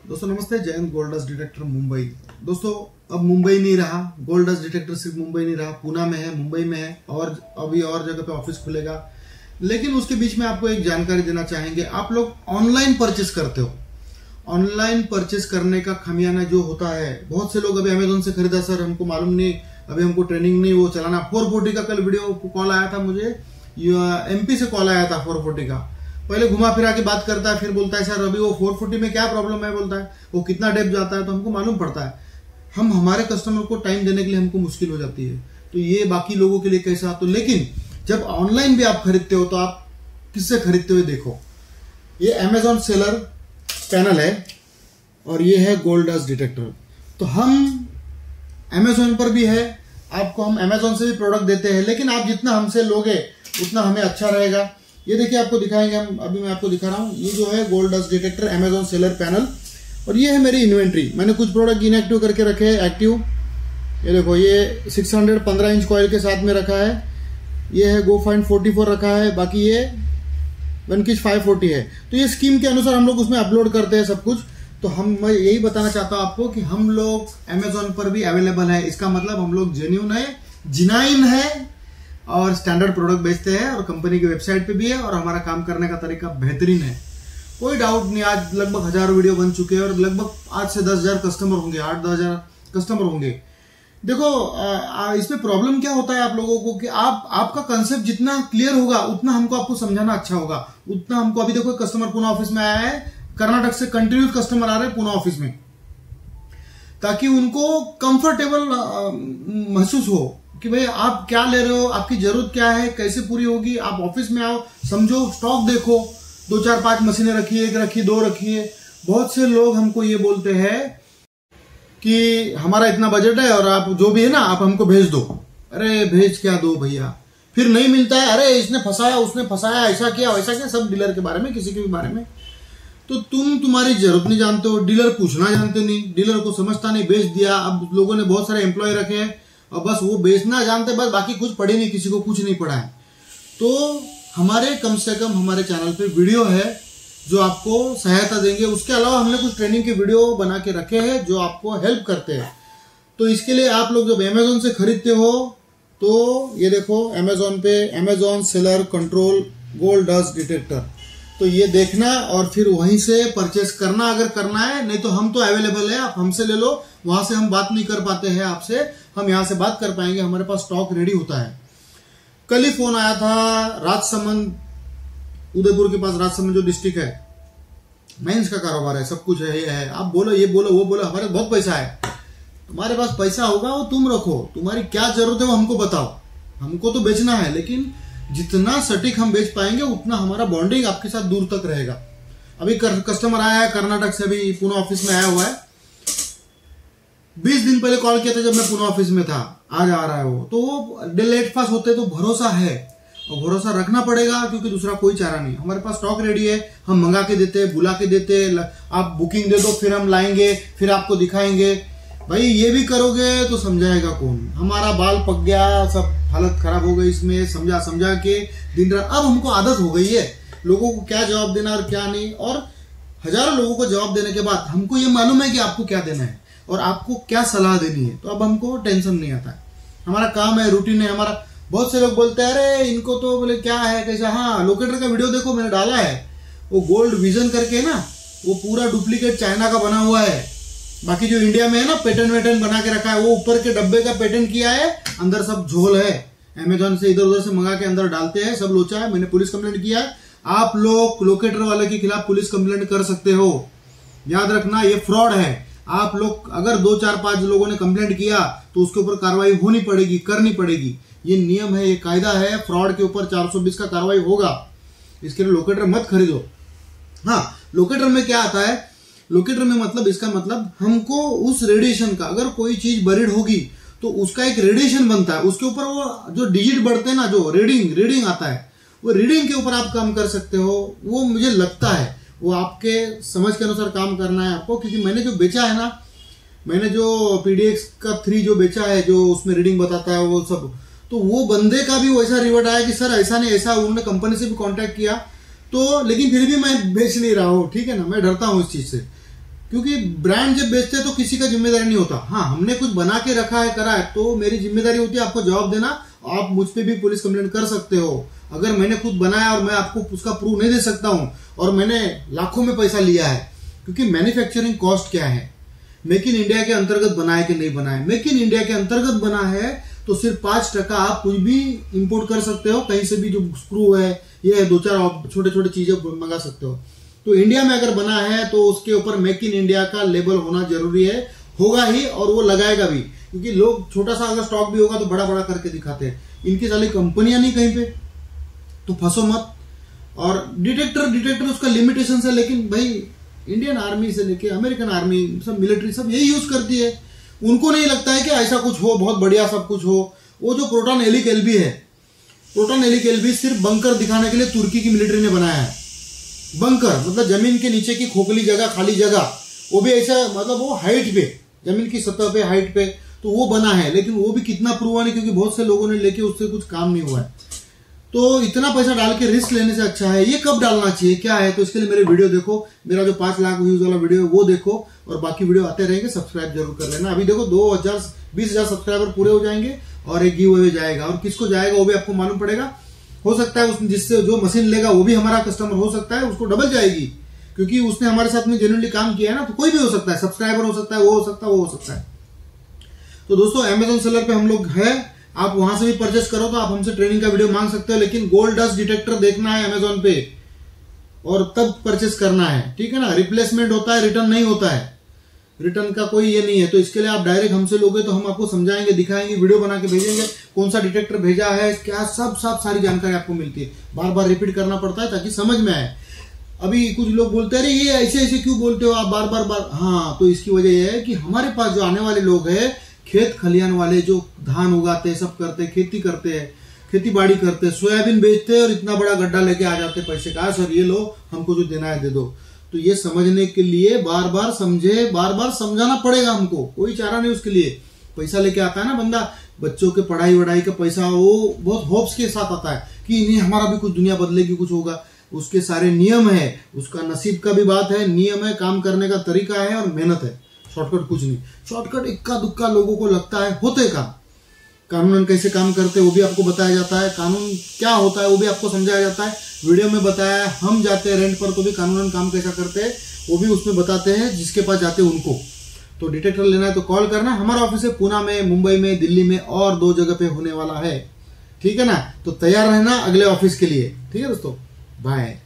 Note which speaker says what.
Speaker 1: दोस्तों नमस्ते, Jayant gold dust detector Mumbai. दोस्तों अब मुंबई नहीं रहा, गोल्ड डस्ट डिटेक्टर सिर्फ मुंबई नहीं रहा, पुणे में है, मुंबई में है और अभी और जगह पे ऑफिस खुलेगा। लेकिन उसके बीच में आपको एक जानकारी देना चाहेंगे। आप लोग ऑनलाइन परचेस करते हो, ऑनलाइन परचेस करने का खमियाना जो होता है, बहुत से लोग अभी अमेजोन से खरीदा सर, हमको मालूम नहीं, अभी हमको ट्रेनिंग नहीं वो चलाना। 440 का कल वीडियो कॉल आया था मुझे, एमपी से कॉल आया था 440 का। पहले घुमा फिरा के बात करता है, फिर बोलता है सर अभी वो 440 में क्या प्रॉब्लम है, बोलता है वो कितना डेप्थ जाता है, तो हमको मालूम पड़ता है। हम हमारे कस्टमर को टाइम देने के लिए हमको मुश्किल हो जाती है, तो ये बाकी लोगों के लिए कैसा। तो लेकिन जब ऑनलाइन भी आप खरीदते हो तो आप किससे खरीदते हुए देखो, ये अमेजॉन सेलर पैनल है और ये है गोल्ड डस्ट डिटेक्टर। तो हम अमेजॉन पर भी है, आपको हम अमेजॉन से भी प्रोडक्ट देते हैं, लेकिन आप जितना हमसे लोगे उतना हमें अच्छा रहेगा। ये देखिए आपको दिखाएंगे हम, अभी मैं आपको दिखा रहा हूँ। ये जो है gold dust detector Amazon seller panel, और ये है मेरी इन्वेंट्री। मैंने कुछ प्रोडक्ट इनएक्टिव करके रखे हैं एक्टिव। ये देखो, ये 615 इंच कॉइल के साथ में रखा है। ये है गो फाइंड 44 रखा है, बाकी ये वनकिश 540 है। तो ये स्कीम के अनुसार हम लोग उसमें अपलोड करते हैं सब कुछ। तो मैं यही बताना चाहता हूँ आपको कि हम लोग अमेजॉन पर भी अवेलेबल है। इसका मतलब हम लोग जेन्युइन है, जिनाइन है और स्टैंडर्ड प्रोडक्ट बेचते हैं, और कंपनी की वेबसाइट पे भी है, और हमारा काम करने का तरीका बेहतरीन है, कोई डाउट नहीं। आज लगभग 1000 वीडियो बन चुके हैं और लगभग 8 से 10,000 कस्टमर होंगे, 8-10 हजार कस्टमर होंगे। देखो इसमें प्रॉब्लम क्या होता है आप लोगों को कि आपका कंसेप्ट जितना क्लियर होगा उतना हमको आपको समझाना अच्छा होगा, उतना हमको। अभी देखो कस्टमर पुणे ऑफिस में आया है, कर्नाटक से कंटिन्यूस कस्टमर आ रहे हैं पुणे ऑफिस में, ताकि उनको कंफर्टेबल महसूस हो कि भाई आप क्या ले रहे हो, आपकी जरूरत क्या है, कैसे पूरी होगी। आप ऑफिस में आओ, समझो, स्टॉक देखो, 2-4-5 मशीनें रखिए, 1 रखिए, 2 रखिए। बहुत से लोग हमको ये बोलते हैं कि हमारा इतना बजट है और आप जो भी है ना आप हमको भेज दो। अरे भेज क्या दो भैया, फिर नहीं मिलता है, अरे इसने फंसाया, उसने फंसाया, ऐसा किया वैसा किया, सब डीलर के बारे में, किसी के भी बारे में। तो तुम्हारी जरूरत नहीं जानते हो, डीलर पूछना जानते नहीं, डीलर को समझता नहीं, बेच दिया। अब लोगों ने बहुत सारे एम्प्लॉय रखे हैं और बस वो बेचना जानते, बस बाकी कुछ पढ़े नहीं, किसी को कुछ नहीं पढ़ा है। तो हमारे कम से कम हमारे चैनल पे वीडियो है जो आपको सहायता देंगे। उसके अलावा हमने कुछ ट्रेनिंग के वीडियो बना के रखे हैं जो आपको हेल्प करते हैं। तो इसके लिए आप लोग जब अमेजोन से खरीदते हो तो ये देखो अमेजोन पे Amazon seller control gold dust detector, तो ये देखना और फिर वहीं से परचेस करना अगर करना है। नहीं तो हम तो अवेलेबल है, आप हमसे ले लो। वहां से हम बात नहीं कर पाते हैं आपसे, हम यहाँ से बात कर पाएंगे, हमारे पास स्टॉक रेडी होता है। कल ही फोन आया था राजसमंद, उदयपुर के पास राजसमंद जो डिस्ट्रिक्ट है, मेंस का कारोबार है, सब कुछ है, ये है। आप बोलो, ये बोलो, वो बोलो, हमारे बहुत पैसा है। तुम्हारे पास पैसा होगा वो तुम रखो, तुम्हारी क्या जरूरत है वो हमको बताओ। हमको तो बेचना है, लेकिन जितना सटीक हम बेच पाएंगे उतना हमारा बॉन्डिंग आपके साथ दूर तक रहेगा। अभी कस्टमर आया है कर्नाटक से, अभी पुणे ऑफिस में आया हुआ है। 20 दिन पहले कॉल किया था जब मैं पुणे ऑफिस में था, आज आ रहा है वो। तो वो लेट फास्ट होते तो भरोसा है, और भरोसा रखना पड़ेगा क्योंकि दूसरा कोई चारा नहीं। हमारे पास स्टॉक रेडी है, हम मंगा के देते, बुला के देते, आप बुकिंग दे दो, फिर हम लाएंगे, फिर आपको दिखाएंगे। भाई ये भी करोगे तो समझाएगा कौन। हमारा बाल पक गया, सब हालत खराब हो गई इसमें, समझा समझा के दिन रात। अब हमको आदत हो गई है लोगों को क्या जवाब देना और क्या नहीं, और हजारों लोगों को जवाब देने के बाद हमको ये मालूम है कि आपको क्या देना है और आपको क्या सलाह देनी है। तो अब हमको टेंशन नहीं आता है, हमारा काम है, रूटीन है हमारा। बहुत से लोग बोलते हैं अरे इनको तो बोले क्या है कैसा। हाँ, लोकेटर का वीडियो देखो, मैंने डाला है, वो गोल्ड विजन करके ना, वो पूरा डुप्लीकेट चाइना का बना हुआ है। बाकी जो इंडिया में है ना पेटेंट वेटेंट बना के रखा है, वो ऊपर के डब्बे का पेटेंट किया है, अंदर सब झोल है। अमेजोन से इधर उधर से मंगा के अंदर डालते हैं, सब लोचा है। मैंने पुलिस कंप्लेंट किया है। आप लोग लोकेटर वाले के खिलाफ पुलिस कंप्लेंट कर सकते हो, याद रखना, ये फ्रॉड है। आप लोग अगर 2-4-5 लोगों ने कंप्लेंट किया तो उसके ऊपर कार्रवाई होनी पड़ेगी, करनी पड़ेगी। ये नियम है, ये कायदा है। फ्रॉड के ऊपर 420 का कार्रवाई होगा। इसके लिए लोकेटर मत खरीदो। हाँ, लोकेटर में क्या आता है, लोकेटर में मतलब इसका मतलब हमको उस रेडिएशन का, अगर कोई चीज बरीड होगी तो उसका एक रेडिएशन बनता है, उसके ऊपर वो जो डिजिट बढ़ते हैं ना, जो रीडिंग आता है, वो रीडिंग के ऊपर आप काम कर सकते हो। वो मुझे लगता है वो आपके समझ के अनुसार काम करना है आपको, क्योंकि मैंने जो बेचा है ना, मैंने जो PDX का 3 जो बेचा है, जो उसमें रीडिंग बताता है वो सब, तो वो बंदे का भी वैसा रिवर्ट आया कि सर ऐसा नहीं ऐसा। उन्होंने कंपनी से भी कांटेक्ट किया तो, लेकिन फिर भी मैं बेच नहीं रहा हूँ, ठीक है ना, मैं डरता हूँ इस चीज से। क्योंकि ब्रांड जब बेचते हैं तो किसी का जिम्मेदारी नहीं होता। हाँ, हमने कुछ बना के रखा है, करा है, तो मेरी जिम्मेदारी होती है आपको जवाब देना। आप मुझ पे भी पुलिस कंप्लेंट कर सकते हो। अगर मैंने खुद बनाया और मैं आपको उसका प्रूफ नहीं दे सकता हूं और मैंने लाखों में पैसा लिया है, क्योंकि मैन्युफैक्चरिंग कॉस्ट क्या है, मेक इन इंडिया के अंतर्गत बना है कि नहीं बना है। मेक इन इंडिया के अंतर्गत बना है तो सिर्फ 5% आप कुछ भी इंपोर्ट कर सकते हो, कहीं से भी जो स्क्रू है ये 2-4 छोटे छोटे चीजें मंगा सकते हो। तो इंडिया में अगर बना है तो उसके ऊपर मेक इन इंडिया का लेबल होना जरूरी है, होगा ही, और वो लगाएगा भी, क्योंकि लोग छोटा सा अगर स्टॉक भी होगा तो बड़ा बड़ा करके दिखाते हैं। इनकी सारी कंपनियां नहीं कहीं पे, तो फंसो मत। और डिटेक्टर उसका लिमिटेशन है, लेकिन भाई इंडियन आर्मी से लेके अमेरिकन आर्मी सब मिलिट्री सब यही यूज करती है। उनको नहीं लगता है कि ऐसा कुछ हो, बहुत बढ़िया सब कुछ हो। वो जो प्रोटॉन हेलिक एलबी है, प्रोटॉन हेलिक एलबी सिर्फ बंकर दिखाने के लिए तुर्की की मिलिट्री ने बनाया है। बंकर मतलब जमीन के नीचे की खोखली जगह, खाली जगह, वो भी ऐसा, मतलब वो हाइट पे, जमीन की सतह पे, हाइट पे, तो वो बना है। लेकिन वो भी कितना प्रूव हुआ नहीं, क्योंकि बहुत से लोगों ने लेके उससे कुछ काम नहीं हुआ है। तो इतना पैसा डाल के रिस्क लेने से अच्छा है ये कब डालना चाहिए, क्या है, तो इसके लिए मेरे वीडियो देखो। मेरा जो 5 लाख व्यूज वाला वीडियो है वो देखो, और बाकी वीडियो आते रहेंगे, सब्सक्राइब जरूर कर लेना। अभी देखो 20,000 सब्सक्राइबर पूरे हो जाएंगे और एक गिव अवे जाएगा, और किसको जाएगा वो भी आपको मालूम पड़ेगा। हो सकता है उसमें जिससे जो मशीन लेगा वो भी हमारा कस्टमर हो सकता है, उसको डबल जाएगी, क्योंकि उसने हमारे साथ में जेन्युइनली काम किया है ना। तो कोई भी हो सकता है, सब्सक्राइबर हो सकता है, वो हो सकता है, वो हो सकता है। तो दोस्तों अमेजोन सेलर पे हम लोग है, आप वहां से भी परचेस करो, तो आप हमसे ट्रेनिंग का वीडियो मांग सकते हो। लेकिन गोल्ड डस्ट डिटेक्टर देखना है अमेजोन पे और तब परचेस करना है, ठीक है ना। रिप्लेसमेंट होता है, रिटर्न नहीं होता है, रिटर्न का कोई ये नहीं है। तो इसके लिए आप डायरेक्ट हमसे लोगे तो हम आपको समझाएंगे, दिखाएंगे, वीडियो बना के भेजेंगे, कौन सा डिटेक्टर भेजा है, क्या, सब सारी जानकारी आपको मिलती है। बार बार रिपीट करना पड़ता है ताकि समझ में आए। अभी कुछ लोग बोलते हैं अरे ये ऐसे क्यों बोलते हो आप बार बार। हाँ, तो इसकी वजह यह है कि हमारे पास जो आने वाले लोग हैं, खेत खलियान वाले, जो धान उगाते हैं, सब करते हैं, खेती करते हैं, खेती बाड़ी करते हैं, सोयाबीन बेचते हैं और इतना बड़ा गड्ढा लेके आ जाते हैं पैसे का, सर ये लो, हमको जो देना है दे दो। तो ये समझने के लिए बार बार समझाना पड़ेगा हमको, कोई चारा नहीं उसके लिए। पैसा लेके आता है ना बंदा, बच्चों के पढ़ाई वढ़ाई का पैसा, वो बहुत होप्स के साथ आता है कि नहीं हमारा भी कुछ दुनिया बदलेगी, कुछ होगा। उसके सारे नियम है, उसका नसीब का भी बात है, नियम है, काम करने का तरीका है और मेहनत है। शॉर्टकट कुछ नहीं, शॉर्टकट इक्का दुक्का लोगों को लगता है, होते काम। कानून कैसे काम करते हैं वो भी आपको बताया जाता है, कानून क्या होता है वो भी आपको समझाया जाता है, वीडियो में बताया है। हम जाते हैं रेंट पर तो भी कानूनन काम कैसा करते हैं वो भी उसमें बताते हैं, जिसके पास जाते हैं उनको। तो डिटेक्टर लेना है तो कॉल करना। हमारा ऑफिस है पुणे में, मुंबई में, दिल्ली में, और 2 जगह पे होने वाला है, ठीक है ना। तो तैयार रहना अगले ऑफिस के लिए, ठीक है दोस्तों, बाय।